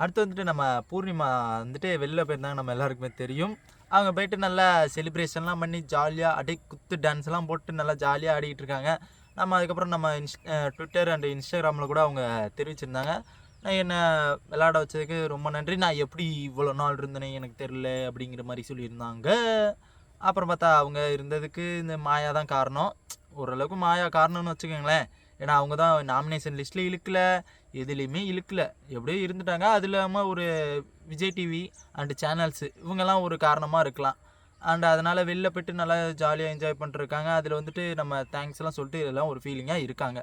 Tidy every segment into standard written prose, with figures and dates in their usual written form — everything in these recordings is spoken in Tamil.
அடுத்து வந்துட்டு நம்ம பூர்ணிமா வந்துட்டு வெளில போயிருந்தாங்க, நம்ம எல்லாருக்குமே தெரியும். அவங்க போயிட்டு நல்லா செலிப்ரேஷன்லாம் பண்ணி ஜாலியாக அப்படியே குத்து டான்ஸ்லாம் போட்டு நல்லா ஜாலியாக ஆடிக்கிட்டு இருக்காங்க. நம்ம அதுக்கப்புறம் நம்ம ட்விட்டர் அண்ட் இன்ஸ்டாகிராமில் கூட அவங்க தெரிவிச்சிருந்தாங்க, நான் என்னை விளையாட வச்சதுக்கு ரொம்ப நன்றி, நான் எப்படி இவ்வளோ நாள் இருந்தேனே எனக்கு தெரில அப்படிங்கிற மாதிரி சொல்லியிருந்தாங்க. அப்புறம் பார்த்தா அவங்க இருந்ததுக்கு இந்த மாயா தான் காரணம். ஓரளவுக்கு மாயா காரணம்னு வச்சுக்கோங்களேன். ஏன்னா அவங்க தான் நாமினேஷன் லிஸ்ட்டில் இழுக்கல, எதுலேயுமே இழுக்கல, எப்படியோ இருந்துட்டாங்க. அது இல்லாமல் ஒரு விஜய் டிவி அண்டு சேனல்ஸு இவங்கெல்லாம் ஒரு காரணமாக இருக்கலாம். அண்ட் அதனால் வெளில போய்ட்டு நல்லா ஜாலியாக என்ஜாய் பண்ணிட்டுருக்காங்க. அதில் வந்துட்டு நம்ம தேங்க்ஸ்லாம் சொல்லிட்டு இதெல்லாம் ஒரு ஃபீலிங்காக இருக்காங்க.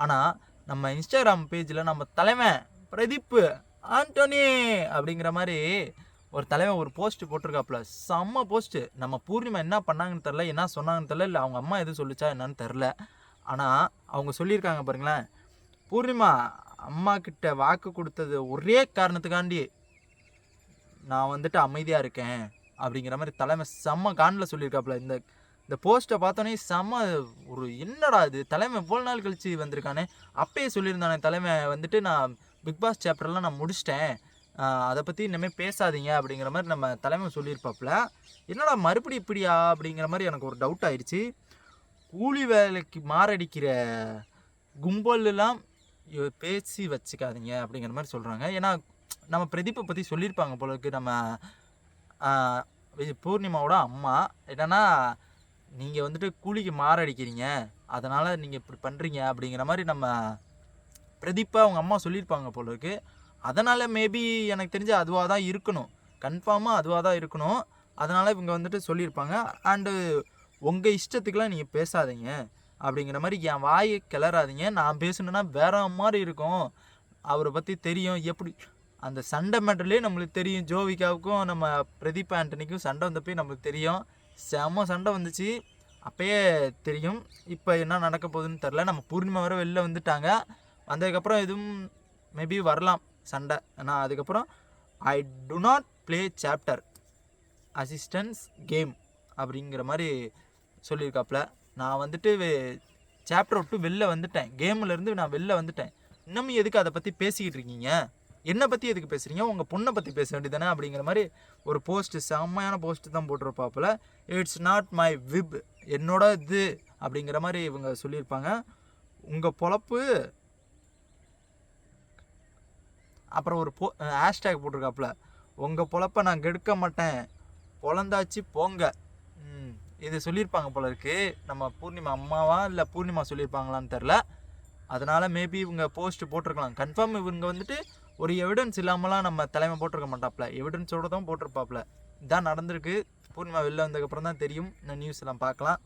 ஆனால் நம்ம இன்ஸ்டாகிராம் பேஜில் நம்ம தலைமை பிரதீப்பு ஆண்டோனி அப்படிங்கிற மாதிரி ஒரு தலைவன் ஒரு போஸ்ட் போட்டிருக்காப்புல, செம்ம போஸ்ட்டு. நம்ம பூர்ணிமா என்ன பண்ணாங்கன்னு தெரில, என்ன சொன்னாங்கன்னு தெரில, இல்லை அவங்க அம்மா எதுவும் சொல்லிச்சா என்னன்னு தெரில. ஆனால் அவங்க சொல்லியிருக்காங்க பாருங்களேன், பூர்ணிமா அம்மா கிட்ட வாக்கு கொடுத்தது ஒரே காரணத்துக்காண்டி நான் வந்துட்டு அமைதியாக இருக்கேன் அப்படிங்கிற மாதிரி தலைமை செம்ம காண்டில் சொல்லியிருக்காப்புல. இந்த போஸ்ட்டை பார்த்தோன்னே செம்ம ஒரு என்னடா இது, தலைமை இவ்வளோ நாள் கழித்து வந்திருக்கானே. அப்பயே சொல்லியிருந்தானே தலைமை வந்துட்டு, நான் பிக் பாஸ் சாப்டர்லாம் நான் முடிச்சிட்டேன், அதை பற்றி இனிமேல் பேசாதீங்க அப்படிங்கிற மாதிரி நம்ம தலைமை சொல்லியிருப்பாப்புல. என்னடா மறுபடியும் இப்படியா அப்படிங்கிற மாதிரி எனக்கு ஒரு டவுட் ஆயிடுச்சு. கூலி வேலைக்கு மாரடிக்கிற கும்பல்லாம் பேசி வச்சுக்காதீங்க அப்படிங்கிற மாதிரி சொல்கிறாங்க. ஏன்னா நம்ம பிரதீப்பை பற்றி சொல்லியிருப்பாங்க போல இருக்கு நம்ம பூர்ணிமாவோட அம்மா. என்னன்னா, நீங்கள் வந்துட்டு கூலிக்கு மாரடிக்கிறீங்க, அதனால் நீங்கள் இப்படி பண்ணுறீங்க அப்படிங்கிற மாதிரி நம்ம பிரதீப்பை அவங்க அம்மா சொல்லியிருப்பாங்க போல இருக்கு. அதனால் மேபி எனக்கு தெரிஞ்சு அதுவாக தான் இருக்கணும், கன்ஃபார்மாக அதுவாக தான் இருக்கணும். அதனால் இவங்க வந்துட்டு சொல்லியிருப்பாங்க. அண்டு உங்கள் இஷ்டத்துக்கெலாம் நீங்கள் பேசாதீங்க அப்படிங்கிற மாதிரி என் வாயை கிளறாதீங்க, நான் பேசணுன்னா வேற மாதிரி இருக்கும். அவரை பற்றி தெரியும், எப்படி அந்த சண்டை மேட்டர்லேயே நம்மளுக்கு தெரியும். ஜோவிகாவுக்கும் நம்ம பிரதீப் ஆண்டனிக்கும் சண்டை வந்தப்போ நம்மளுக்கு தெரியும், செம்ம சண்டை வந்துச்சு, அப்போயே தெரியும். இப்போ என்ன நடக்க போகுதுன்னு தெரில. நம்ம பூர்ணிமா வர வெளில வந்துட்டாங்க, வந்ததுக்கப்புறம் எதுவும் மேபி வரலாம் சண்டை. ஆனால் அதுக்கப்புறம் I do not play chapter assistance game அப்படிங்கிற மாதிரி சொல்லியிருக்காப்புல. நான் வந்துட்டு சாப்டர் விட்டு வெளில வந்துட்டேன், கேம்லேருந்து நான் வெளில வந்துட்டேன், இன்னமும் எதுக்கு அதை பற்றி பேசிக்கிட்டு இருக்கீங்க, என்னை பற்றி எதுக்கு பேசுகிறீங்க, உங்கள் பொண்ணை பற்றி பேச வேண்டியதானே அப்படிங்கிற மாதிரி ஒரு போஸ்ட்டு, செம்மையான போஸ்ட்டு தான் போட்டிருப்பாப்புல. இட்ஸ் நாட் மை விப், என்னோட இது அப்படிங்கிற மாதிரி இவங்க சொல்லியிருப்பாங்க. உங்கள் பொழப்பு, அப்புறம் ஒரு ஹேஷ்டேக் போட்டிருக்காப்புல, உங்கள் பொழப்பை நான் கெடுக்க மாட்டேன், பொழந்தாச்சு போங்க. இது சொல்லியிருப்பாங்க போல இருக்கு. நம்ம பூர்ணிமா அம்மாவா இல்லை பூர்ணிமா சொல்லியிருப்பாங்களான்னு தெரில. அதனால் மேபி இவங்க போஸ்ட் போட்டிருக்கலாம். கன்ஃபார்ம் இவங்க வந்துட்டு ஒரு எவிடன்ஸ் இல்லாமலாம் நம்ம தலைமை போட்டிருக்க மாட்டாப்புல, எவிடன்ஸோடு தான் போட்டிருப்பாப்புல. இதான் நடந்திருக்கு. பூர்ணிமா வெளில வந்ததுக்கப்புறம் தான் தெரியும், இந்த நியூஸ் எல்லாம் பார்க்கலாம்.